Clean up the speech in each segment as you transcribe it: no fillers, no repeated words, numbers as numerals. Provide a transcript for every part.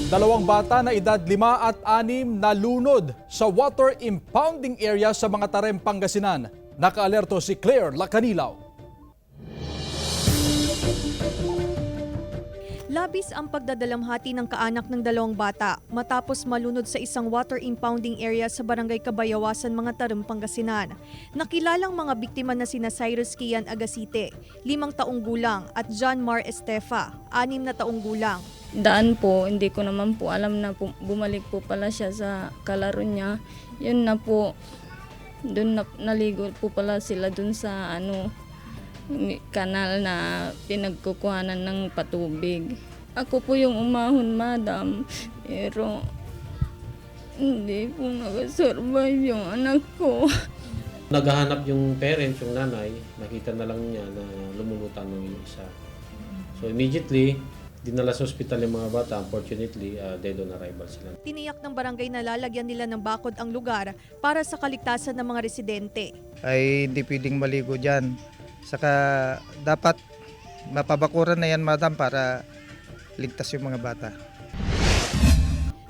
Dalawang bata na edad 5 at 6 nalunod sa water impounding area sa mga Tarem, Pangasinan. Nakaalerto si Claire Lacanilaw. Labis ang pagdadalamhati ng kaanak ng dalawang bata matapos malunod sa isang water impounding area sa barangay Kabayawasan, mga Tarem, Pangasinan. Nakilalang mga biktima na sina Cyrus Kian Agasite, 5 taong gulang, at John Mar Estefa, 6 na taong gulang. Daan po, hindi ko naman po alam na bumalik po pala siya sa kalaro niya. Yun na po, doon naligo po pala sila doon sa kanal na pinagkukuhanan ng patubig. Ako po yung umahon, madam, pero hindi po nakasurvive yung anak ko. Naghahanap yung parents, yung nanay, nakita na lang niya na lumulutan ng isa. So immediately, dinala sa ospital yung mga bata. Unfortunately, dead on arrival sila. Tiniyak ng barangay na lalagyan nila ng bakod ang lugar para sa kaligtasan ng mga residente. Ay hindi pwedeng maligo dyan. Saka dapat mapabakuran na yan, madam, para ligtas yung mga bata.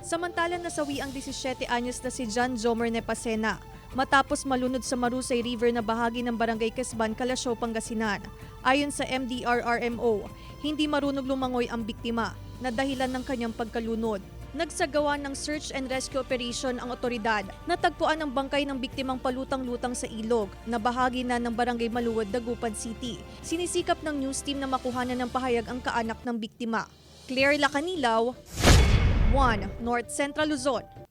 Samantala nasawi ang 17 anyos na si John Jomer Nepasena matapos malunod sa Marusay River na bahagi ng Barangay Kesban, Kalasyaw, Pangasinan. Ayon sa MDRRMO, hindi marunong lumangoy ang biktima na dahilan ng kanyang pagkalunod. Nagsagawa ng search and rescue operation ang otoridad. Natagpuan ang bangkay ng biktimang palutang-lutang sa ilog na bahagi na ng Barangay Maluwad, Dagupan City. Sinisikap ng news team na makuhanan ng pahayag ang kaanak ng biktima. Claire Lacanilaw, 1 North Central Luzon.